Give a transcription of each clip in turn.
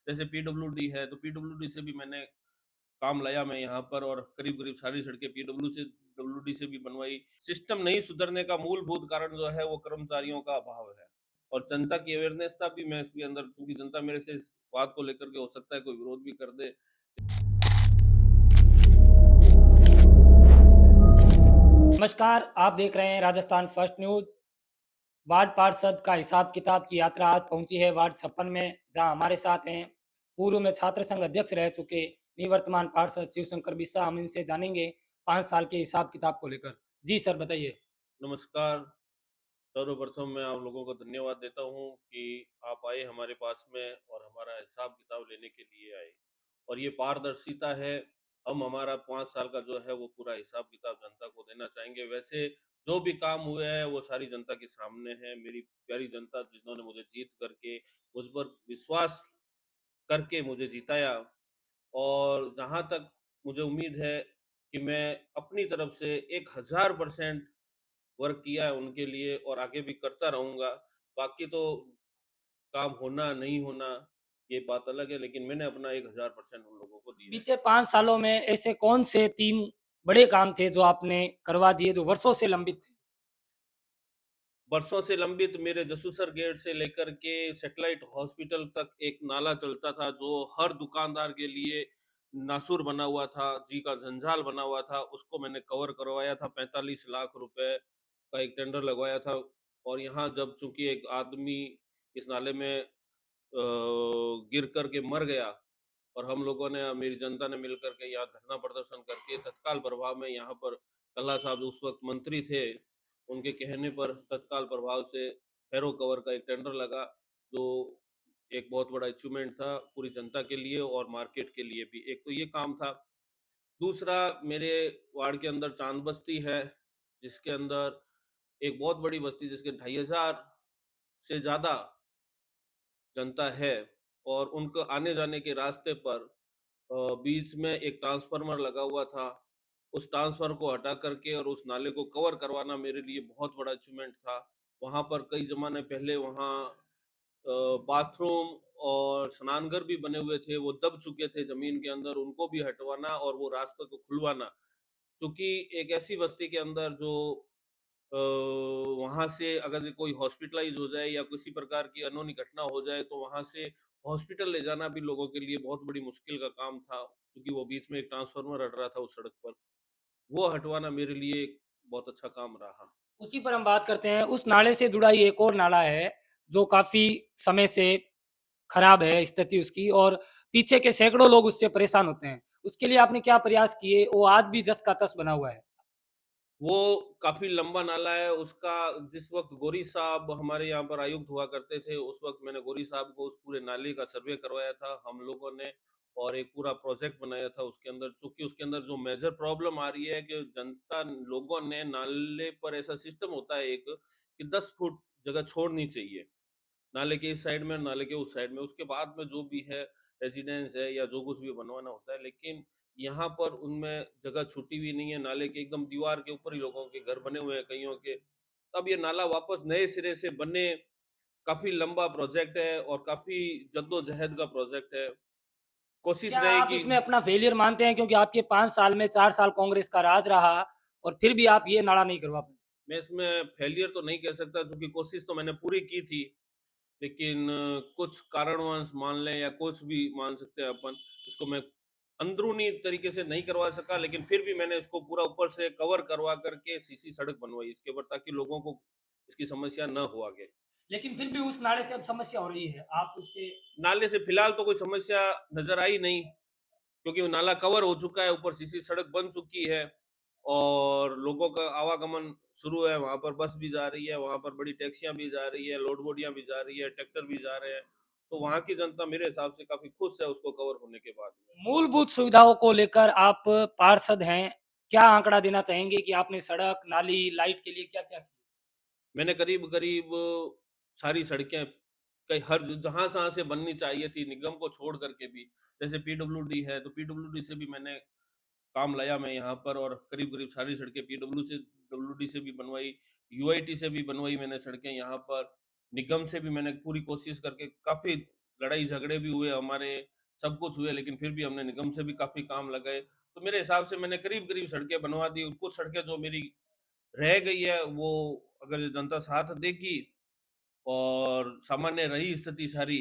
जैसे पीडब्ल्यूडी है, तो पीडब्ल्यूडी से भी मैंने काम लाया मैं यहाँ पर, और करीब-करीब सारी सड़कें पीडब्ल्यूडी से भी बनवाई। सिस्टम नहीं सुधरने का मूलभूत कारण जो है वो कर्मचारियों का अभाव है, और जनता की अवेयरनेस था भी मैं इसके अंदर, क्योंकि जनता मेरे से इस बात को लेकर के हो सकता है कोई विरोध भी कर दे। नमस्कार, आप देख रहे हैं राजस्थान फर्स्ट न्यूज। वार्ड पार्षद का हिसाब किताब की यात्रा आज पहुंची है वार्ड 56 में, जहां हमारे साथ हैं पूर्व में छात्र संघ अध्यक्ष रह चुके निवर्तमान पार्षद शिवशंकर बिस्सा। हम इनसे जानेंगे 5 साल के हिसाब किताब को लेकर। जी सर, बताइए। नमस्कार, सर्वप्रथम मैं आप लोगों को धन्यवाद देता हूँ कि आप आए हमारे पास में और हमारा हिसाब-किताब लेने के लिए आए। और ये पारदर्शिता है, हम हमारा 5 साल का जो है वो पूरा हिसाब-किताब जनता को देना चाहेंगे। वैसे जो भी काम हुए हैं वो सारी जनता के सामने है। मेरी प्यारी जनता जिन्होंने मुझे जीत करके, मुझ पर विश्वास करके मुझे जिताया, और जहाँ तक मुझे उम्मीद है कि मैं अपनी तरफ से 1000% वर्क किया है उनके लिए और आगे भी करता रहूँगा। बाकी तो काम होना, नहीं होना, ये बात अलग है, लेकिन मैंने अपना 1000% उन लोगों को दिया है। बीते 5 सालों में ऐसे कौन से 3 बड़े काम थे जो आपने करवा दिए, जो वर्षों से लंबित थे? वर्षों से लंबित मेरे जसूसर गेट से लेकर के सैटेलाइट हॉस्पिटल तक एक नाला चलता था, जो हर दुकानदार के लिए नासूर बना हुआ था, जी का जंजाल बना हुआ था। उसको मैंने कवर करवाया था, 45 लाख रुपए का एक टेंडर लगवाया था। और यहाँ जब चूँकि एक आदमी इस नाले में गिर कर के मर गया, और हम लोगों ने, मेरी जनता ने मिलकर के यहाँ धरना प्रदर्शन करके तत्काल प्रभाव में यहाँ पर कल्ला साहब उस वक्त मंत्री थे, उनके कहने पर तत्काल प्रभाव से हैरो कवर का एक टेंडर लगा, जो एक बहुत बड़ा अचीवमेंट था पूरी जनता के लिए और मार्केट के लिए भी। एक तो ये काम था। दूसरा, मेरे वार्ड के अंदर चांद बस्ती है, जिसके अंदर एक बहुत बड़ी बस्ती जिसके 2500 से ज़्यादा जनता है, और उनको आने-जाने के रास्ते पर बीच में एक ट्रांसफार्मर लगा हुआ था। उस ट्रांसफार्मर को हटा करके और उस नाले को कवर करवाना मेरे लिए बहुत बड़ा अचीवमेंट था। वहाँ पर कई ज़माने पहले वहाँ बाथरूम और स्नानघर भी बने हुए थे, वो दब चुके थे ज़मीन के अंदर, उनको भी हटवाना और वो रास्ते को खुलवाना। क्योंकि एक ऐसी बस्ती के अंदर जो अ, वहाँ से अगर कोई हॉस्पिटलाइज़ हो जाए या किसी प्रकार की अनहोनी घटना हो जाए, तो वहाँ से हॉस्पिटल ले जाना भी लोगों के लिए बहुत बड़ी मुश्किल का काम था, क्योंकि वो बीच में एक ट्रांसफ़ार्मर हट रहा था उस सड़क पर। वो हटवाना मेरे लिए एक बहुत अच्छा काम रहा। उसी पर हम बात करते हैं। उस नाले से जुड़ा ही एक और नाला है, जो काफ़ी समय से खराब है स्थिति उसकी, और पीछे के सैकड़ों लोग उससे परेशान होते हैं। उसके लिए आपने क्या प्रयास किए? वो आज भी जस का तस बना हुआ है। वो काफ़ी लंबा नाला है, उसका जिस वक़्त गोरी साहब हमारे यहाँ पर आयुक्त हुआ करते थे, उस वक़्त मैंने गोरी साहब को उस पूरे नाले का सर्वे करवाया था हम लोगों ने, और एक पूरा प्रोजेक्ट बनाया था उसके अंदर। चूँकि उसके अंदर जो मेजर प्रॉब्लम आ रही है कि जनता लोगों ने नाले पर ऐसा सिस्टम होता है एक, कि 10 फुट जगह छोड़नी चाहिए। नाले के इस साइड में और नाले के उस साइड में, उसके बाद में जो भी है रेजिडेंस है या जो कुछ भी बनवाना होता है, लेकिन यहाँ पर उनमें जगह छूटी हुई नहीं है। नाले के एकदम दीवार के ऊपर ही लोगों के घर बने हुए हैं कईयों के। अब ये नाला वापस नए सिरे से बने, काफ़ी लंबा प्रोजेक्ट है और काफ़ी जद्दोजहद का प्रोजेक्ट है। कोशिश क्या आप रहेगी। इसमें अपना फेलियर मानते हैं, क्योंकि आपके 5 साल में 4 साल कांग्रेस का राज रहा और फिर भी आप ये नारा नहीं करवा पाए? मैं इसमें फेलियर तो नहीं कह सकता, क्योंकि कोशिश तो मैंने पूरी की थी, लेकिन कुछ कारणवश मान लें या कुछ भी मान सकते हैं अपन, इसको मैं अंदरूनी तरीके से नहीं करवा सका, लेकिन फिर भी मैंने इसको पूरा ऊपर से कवर करवा करके सीसी सड़क बनवाई इसके ऊपर, ताकि लोगों को इसकी समस्या न हो आगे। लेकिन फिर भी उस नाले से अब समस्या हो रही है। आप उससे नाले से फिलहाल तो कोई समस्या नज़र आई नहीं, क्योंकि वो नाला कवर हो चुका है, ऊपर सीसी सड़क बन चुकी है, और लोगों का आवागमन शुरू है, वहाँ पर बस भी जा रही है, वहाँ पर बड़ी टैक्सियाँ भी जा रही है, लोड बोडियाँ भी जा रही है, ट्रैक्टर भी जा रहे हैं। तो वहाँ की जनता मेरे हिसाब से काफ़ी खुश है उसको कवर होने के बाद में। मूलभूत सुविधाओं को लेकर आप पार्षद हैं, क्या आंकड़ा देना चाहेंगे कि आपने सड़क, नाली, लाइट के लिए क्या-क्या किया? मैंने करीब-करीब सारी सड़कें, कई हर जहाँ-जहाँ से बननी चाहिए थी निगम को छोड़ कर के भी, जैसे पीडब्ल्यूडी है, तो पीडब्ल्यूडी से भी मैंने काम लाया मैं यहाँ पर, और करीब-करीब सारी सड़कें डब्ल्यूडी से भी बनवाई, यूआईटी से भी बनवाई मैंने सड़कें यहाँ पर, निगम से भी मैंने पूरी कोशिश करके काफ़ी लड़ाई झगड़े भी हुए हमारे, सब कुछ हुए, लेकिन फिर भी हमने निगम से भी काफ़ी काम लगाए। तो मेरे हिसाब से मैंने करीब-करीब सड़कें बनवा दी। कुछ सड़कें जो मेरी रह गई है, वो अगर जनता साथ देगी और सामान्य रही स्थिति सारी,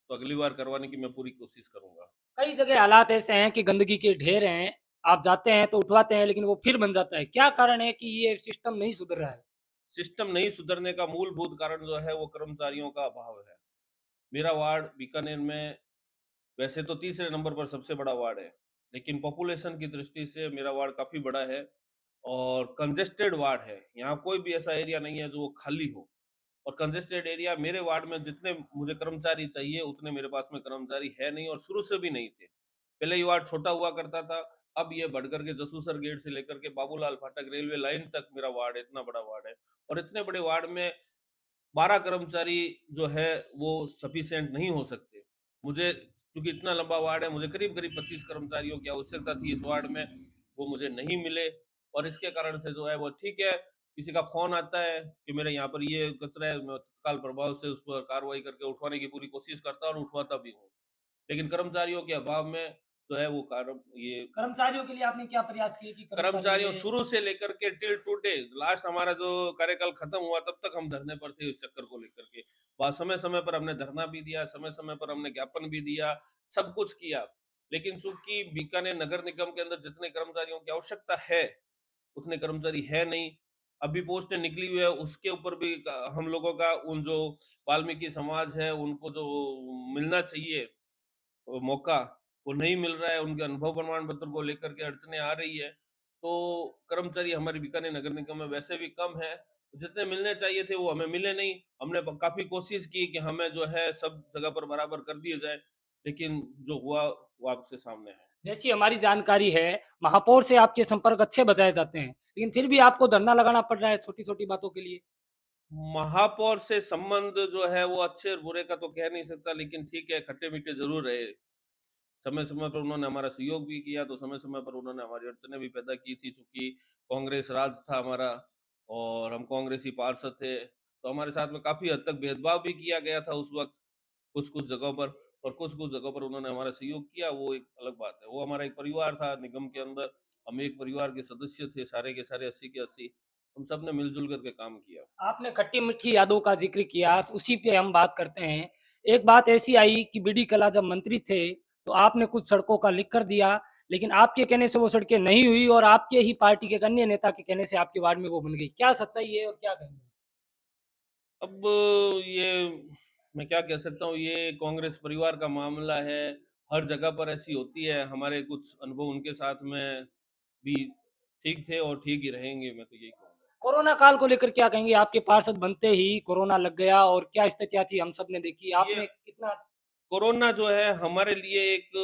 तो अगली बार करवाने की मैं पूरी कोशिश करूँगा। कई जगह हालात ऐसे हैं कि गंदगी के ढेर हैं, आप जाते हैं तो उठवाते हैं लेकिन वो फिर बन जाता है। क्या कारण है कि ये सिस्टम नहीं सुधर रहा है? सिस्टम नहीं सुधरने का मूलभूत कारण जो है, वो कर्मचारियों का अभाव है। मेरा वार्ड बीकानेर में वैसे तो तीसरे नंबर पर सबसे बड़ा वार्ड है, लेकिन पॉपुलेशन की दृष्टि से मेरा वार्ड काफ़ी बड़ा है और कंजेस्टेड वार्ड है। यहाँ कोई भी ऐसा एरिया नहीं है जो वो खाली हो। और कंजेस्टेड एरिया मेरे वार्ड में जितने मुझे कर्मचारी चाहिए उतने मेरे पास में कर्मचारी है नहीं और शुरू से भी नहीं थे। पहले ये वार्ड छोटा हुआ करता था, अब ये बढ़ कर के जसूसर गेट से लेकर के बाबूलाल फाटक रेलवे लाइन तक मेरा वार्ड है, इतना बड़ा वार्ड है। और इतने बड़े वार्ड में 12 कर्मचारी जो है वो सफिशिएंट नहीं हो सकते। मुझे चूँकि इतना लंबा वार्ड है, मुझे करीब-करीब 25 कर्मचारियों की आवश्यकता थी इस वार्ड में, वो मुझे नहीं मिले और इसके कारण से जो है वो ठीक है, किसी का फ़ोन आता है कि मेरे यहाँ पर ये कचरा है, मैं तत्काल प्रभाव से उस पर कार्रवाई करके उठवाने की पूरी कोशिश करता हूँ और उठवाता भी हूँ। लेकिन कर्मचारियों के अभाव में जो है वो कार्य ये कर्मचारियों के लिए आपने क्या प्रयास किए कि कर्मचारी कर्मचारियों मिले? शुरू से लेकर के टिल टुडे लास्ट हमारा जो कार्यकाल खत्म हुआ तब तक हम धरने पर थे इस चक्कर को लेकर के। समय-समय पर हमने धरना भी दिया, समय-समय पर हमने ज्ञापन भी दिया, सब कुछ किया। लेकिन चूँकि बीकानेर नगर निगम के अंदर जितने कर्मचारियों की आवश्यकता है, उतने कर्मचारी है नहीं। अभी पोस्टें निकली हुई है उसके ऊपर भी हम लोगों का उन जो वाल्मीकि समाज है उनको जो मिलना चाहिए मौका वो नहीं मिल रहा है, उनके अनुभव प्रमाण पत्र को लेकर के अड़चनें आ रही है। तो कर्मचारी हमारे बीकानेर नगर निगम में वैसे भी कम है, जितने मिलने चाहिए थे वो हमें मिले नहीं। हमने ब काफ़ी कोशिश की कि हमें जो है सब जगह पर बराबर कर दिए जाएँ, लेकिन जो हुआ वो आपके सामने है। जैसी हमारी जानकारी है, महापौर से आपके संपर्क अच्छे बताए जाते हैं, लेकिन फिर भी आपको धरना लगाना पड़ रहा है छोटी-छोटी बातों के लिए। महापौर से संबंध जो है वो अच्छे और बुरे का तो कह नहीं सकता, लेकिन ठीक है खट्टे-मीठे ज़रूर रहे। समय-समय पर उन्होंने हमारा सहयोग भी किया, तो समय-समय पर उन्होंने हमारी अड़चनें भी पैदा की थी, चूँकि कांग्रेस राज था हमारा और हम कांग्रेसी पार्षद थे, तो हमारे साथ में काफ़ी हद तक भेदभाव भी किया गया था उस वक़्त, कुछ-कुछ जगहों पर और कुछ-कुछ जगहों पर उन्होंने हमारा सहयोग किया, वो एक अलग बात है। वो हमारा एक परिवार था निगम के अंदर, हम एक परिवार के सदस्य थे, सारे के सारे 80 के 80, हम सब ने मिल-जुल कर के काम किया। आपने खट्टी-मीठी यादों का ज़िक्र किया, तो उसी पे हम बात करते हैं। एक बात ऐसी आई कि बीडी कल्ला जब मंत्री थे, तो आपने कुछ सड़कों का लिख कर दिया, लेकिन आपके कहने से वो सड़कें नहीं हुई और आपके ही पार्टी के एक अन्य नेता के कहने से आपके वार्ड में वो बन गई। क्या सच्चाई है और क्या कहेंगे? अब ये मैं क्या कह सकता हूँ, ये कांग्रेस परिवार का मामला है, हर जगह पर ऐसी होती है, हमारे कुछ अनुभव उनके साथ में भी ठीक थे और ठीक ही रहेंगे, मैं तो यही कहूँगा। कोरोना काल को लेकर क्या कहेंगे? आपके पार्षद बनते ही कोरोना लग गया और क्या स्थितियाँ थी हम सबने देखी। ये आपने कितना कोरोना जो है हमारे लिए एक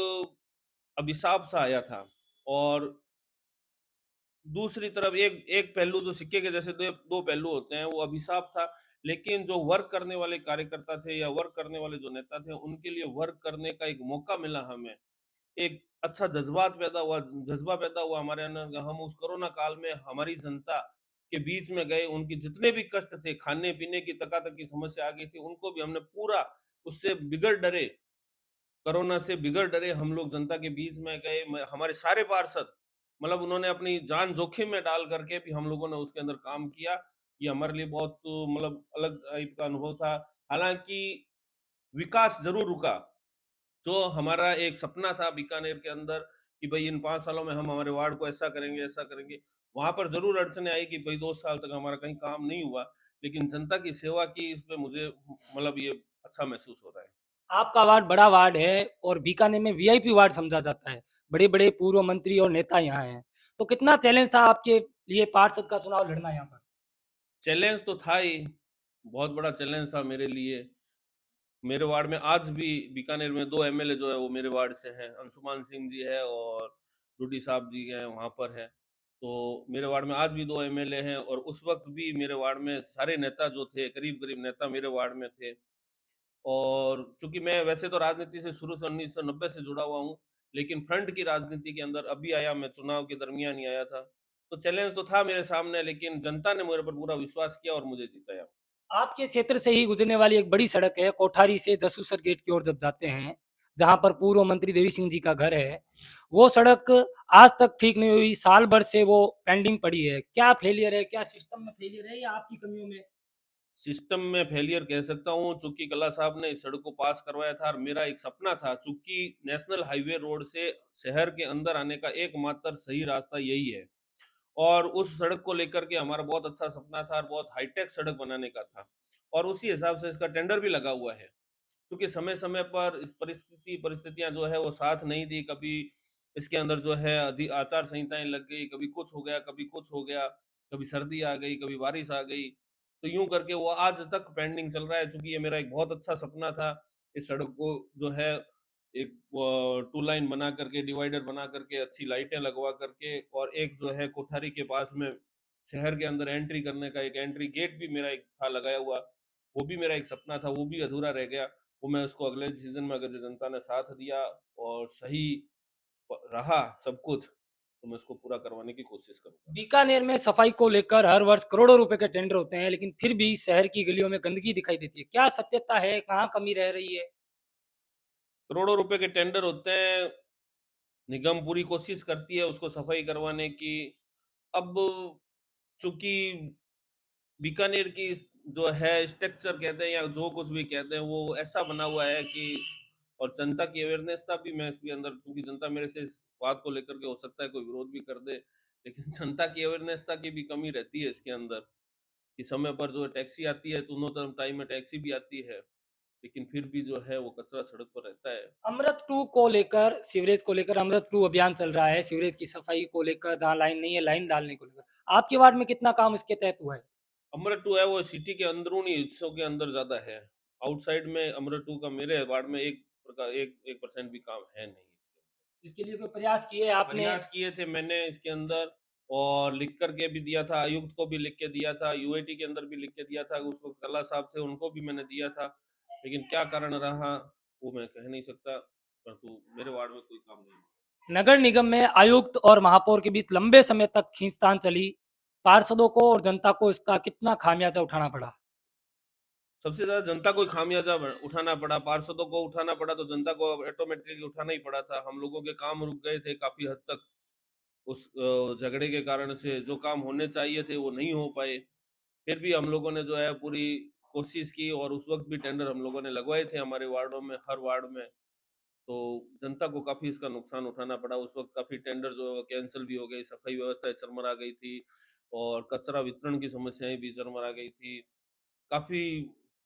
अभिशाप सा आया था और दूसरी तरफ एक एक पहलू जो सिक्के के जैसे दो पहलू होते हैं, वो अभिशाप था। लेकिन जो वर्क करने वाले कार्यकर्ता थे या वर्क करने वाले जो नेता थे, उनके लिए वर्क करने का एक मौका मिला हमें। एक अच्छा जज़्बा पैदा हुआ हमारे अंदर। हम उस कोरोना काल में हमारी जनता के बीच में गए, उनके जितने भी कष्ट थे, खाने-पीने की तकातक की समस्या आ गई थी, उनको भी हमने पूरा उससे बिगड़ डरे कोरोना से बिगड़ डरे हम लोग जनता के बीच में गए। हमारे सारे पार्षद मतलब उन्होंने अपनी जान जोखिम में डाल करके भी हम लोगों ने उसके अंदर काम किया। ये हमारे लिए बहुत मतलब अलग टाइप का अनुभव था। हालाँकि विकास ज़रूर रुका। जो हमारा एक सपना था बीकानेर के अंदर कि भई इन 5 सालों में हम हमारे वार्ड को ऐसा करेंगे, ऐसा करेंगे। वहाँ पर ज़रूर अड़चनें आई कि भई 2 साल तक हमारा कहीं काम नहीं हुआ। लेकिन जनता की सेवा की इस पे मुझे मतलब ये अच्छा महसूस हो रहा है। आपका वार्ड बड़ा वार्ड है और बीकानेर में वीआईपी वार्ड समझा जाता है। बड़े-बड़े पूर्व मंत्री और नेता यहाँ हैं। तो कितना चैलेंज था आपके लिए पार्षद का चुनाव लड़ना यहाँ पर? चैलेंज तो था ही, बहुत बड़ा चैलेंज था मेरे लिए। मेरे वार्ड में आज भी बीकानेर में 2 एमएलए जो है वो मेरे वार्ड से हैं, अंशुमान सिंह जी है और डूडी साहब जी हैं वहाँ पर हैं। तो मेरे वार्ड में आज भी 2 एमएलए हैं और उस वक़्त भी मेरे वार्ड में सारे नेता जो थे, करीब-करीब नेता मेरे वार्ड में थे। और चूँकि मैं वैसे तो राजनीति से शुरू से 1990 से जुड़ा हुआ हूँ, लेकिन फ्रंट की राजनीति के अंदर अभी आया, मैं चुनाव के दरमियान ही आया था। तो चैलेंज तो था मेरे सामने, लेकिन जनता ने मेरे पर पूरा विश्वास किया और मुझे जिताया। आपके क्षेत्र से ही गुजरने वाली एक बड़ी सड़क है कोठारी से जसूसर गेट की ओर जब जाते हैं, जहां पर पूर्व मंत्री देवी सिंह जी का घर है। वो सड़क आज तक ठीक नहीं हुई, साल भर से वो पेंडिंग पड़ी है। क्या फेलियर है, क्या सिस्टम में फेलियर है या आपकी कमियों में? सिस्टम में फेलियर कह सकता हूँ, चूंकि कल्ला साहब ने इस सड़क को पास करवाया था और मेरा एक सपना था, चूंकि नेशनल हाईवे रोड से शहर के अंदर आने का एकमात्र सही रास्ता यही है और उस सड़क को लेकर के हमारा बहुत अच्छा सपना था और बहुत हाईटेक सड़क बनाने का था और उसी हिसाब से इसका टेंडर भी लगा हुआ है। क्योंकि समय-समय पर इस परिस्थितियाँ जो है वो साथ नहीं दी, कभी इसके अंदर जो है आचार संहिताएँ लग गई, कभी कुछ हो गया, कभी कुछ हो गया, कभी सर्दी आ गई, कभी बारिश आ गई। तो यूँ करके वो आज तक पेंडिंग चल रहा है, चूँकि ये मेरा एक बहुत अच्छा सपना था, इस सड़क को जो है एक 2 लाइन बना करके, डिवाइडर बना करके, अच्छी लाइटें लगवा करके और एक जो है कोठारी के पास में शहर के अंदर एंट्री करने का एक एंट्री गेट भी मेरा एक था लगाया हुआ, वो भी मेरा एक सपना था, वो भी अधूरा रह गया। वो मैं उसको अगले सीज़न में अगर जो जनता ने साथ दिया और सही रहा सब कुछ, तो मैं उसको पूरा करवाने की कोशिश करूँगा। बीकानेर में सफाई को लेकर हर वर्ष करोड़ों रुपए के टेंडर होते हैं, लेकिन फिर भी शहर की गलियों में गंदगी दिखाई देती है। क्या सत्यता है, कहाँ कमी रह रही है? करोड़ों रुपए के टेंडर होते हैं, निगम पूरी कोशिश करती है उसको सफाई करवाने की। अब चूँकि बीकानेर की जो है स्ट्रक्चर कहते हैं या जो कुछ भी कहते हैं, वो ऐसा बना हुआ है कि और जनता की अवेयरनेस भी मैं इसके अंदर, क्योंकि जनता मेरे से इस बात को लेकर के हो सकता है कोई विरोध भी कर दे, लेकिन जनता की अवेयरनेस की भी कमी रहती है इसके अंदर, कि समय पर जो टैक्सी आती है, दोनों टाइम में टैक्सी भी आती है, लेकिन फिर भी जो है वो कचरा सड़क पर रहता है। अमृत 2 को लेकर, सीवरेज को लेकर अमृत 2 अभियान चल रहा है, सीवरेज की सफाई को लेकर, जहाँ लाइन नहीं है, लाइन डालने को लेकर। आपके वार्ड में कितना काम इसके तहत हुआ है? अमृत 2 है वो सिटी के अंदरूनी हिस्सों के अंदर ज़्यादा है। आउटसाइड में अमृत 2 का मेरे वार्ड में 1% भी काम है नहीं इसके अंदर। इसके लिए कोई प्रयास किए आपने? प्रयास किए थे मैंने इसके अंदर और लिख कर के भी दिया था, आयुक्त को भी लिख के दिया था, यूआईटी के अंदर भी लिख के दिया था, उस वक़्त कल्ला साहब थे उनको भी मैंने दिया था। लेकिन क्या कारण रहा वो मैं कह नहीं सकता, परंतु मेरे वार्ड में कोई काम नहीं हुआ। नगर निगम में आयुक्त और महापौर के बीच लंबे समय तक खींचतान चली। पार्षदों को और जनता को इसका कितना खामियाजा उठाना पड़ा? सबसे ज़्यादा जनता को ही खामियाज़ा उठाना पड़ा, पार्षदों को उठाना पड़ा तो जनता को ऑटोमेटिकली उठाना ही पड़ा था। हम लोगों के काम रुक गए थे काफ़ी हद तक उस झगड़े के कारण से, जो काम होने चाहिए थे वो नहीं हो पाए। फिर भी हम लोगों ने जो है पूरी कोशिश की और उस वक़्त भी टेंडर हम लोगों ने लगवाए थे हमारे वार्डों में, हर वार्ड में। तो जनता को काफ़ी इसका नुकसान उठाना पड़ा। उस वक़्त काफ़ी टेंडर जो कैंसल भी हो गए, सफाई व्यवस्थाएँ चरमरा गई थी और कचरा वितरण की समस्याएँ भी चरमरा गई थी। काफ़ी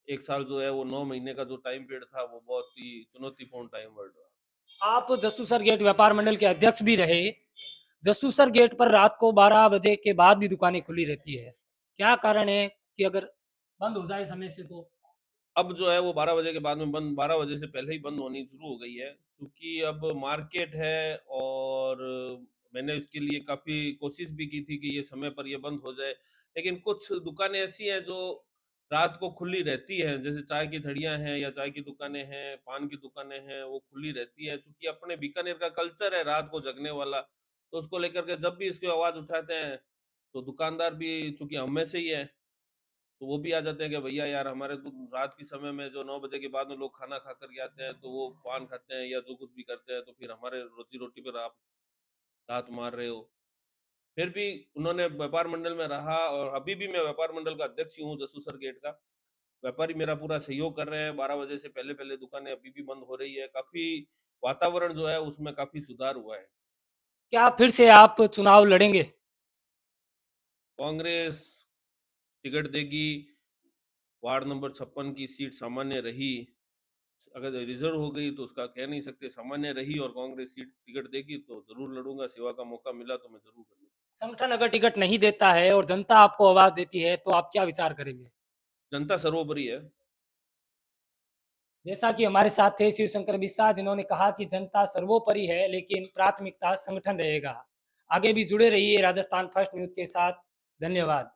1 साल जो है वो 9 महीने का जो टाइम पीरियड था वो बहुत ही चुनौतीपूर्ण टाइम वर्ड रहा। आप जसूसर गेट व्यापार मंडल के अध्यक्ष भी रहे। जसूसर गेट पर रात को 12 बजे के बाद भी दुकानें खुली रहती है। क्या कारण है कि अगर बंद हो जाए समय से तो? अब जो है वो 12 बजे के बाद में बंद, 12 बजे से पहले ही बंद होनी शुरू हो गई है। चूँकि अब मार्केट है और मैंने इसके लिए काफ़ी कोशिश भी की थी कि ये समय पर ये बंद हो जाए। लेकिन कुछ दुकानें ऐसी हैं जो रात को खुली रहती हैं, जैसे चाय की ठड़ियाँ हैं या चाय की दुकानें हैं, पान की दुकानें हैं, वो खुली रहती हैं। चूँकि अपने बीकानेर का कल्चर है रात को जगने वाला, तो उसको लेकर के जब भी इसकी आवाज़ उठाते हैं, तो दुकानदार भी चूँकि हम में से ही है, तो वो भी आ जाते हैं कि भैया यार हमारे तो रात के समय में जो 9 बजे के बाद में लोग खाना खा कर के आते हैं, तो वो पान खाते हैं या जो कुछ भी करते हैं, तो फिर हमारे रोज़ी-रोटी पर आप लात मार रहे हो। फिर भी उन्होंने व्यापार मंडल में रहा और अभी भी मैं व्यापार मंडल का अध्यक्ष ही हूँ जसूसर गेट का। व्यापारी मेरा पूरा सहयोग कर रहे हैं, 12 बजे से पहले-पहले दुकानें अभी भी बंद हो रही है। काफ़ी वातावरण जो है उसमें काफ़ी सुधार हुआ है। क्या फिर से आप चुनाव लड़ेंगे? कांग्रेस टिकट देगी, वार्ड नंबर 56 की सीट सामान्य रही। अगर रिज़र्व हो गई तो उसका कह नहीं सकते, सामान्य रही और कांग्रेस सीट टिकट देगी तो ज़रूर लड़ूँगा, सेवा का मौका मिला तो मैं ज़रूर करूँगा। संगठन अगर टिकट नहीं देता है और जनता आपको आवाज देती है, तो आप क्या विचार करेंगे? जनता सर्वोपरि है। जैसा कि हमारे साथ थे शिवशंकर बिस्सा, जिन्होंने कहा कि जनता सर्वोपरि है, लेकिन प्राथमिकता संगठन रहेगा। आगे भी जुड़े रहिए राजस्थान फर्स्ट न्यूज़ के साथ। धन्यवाद।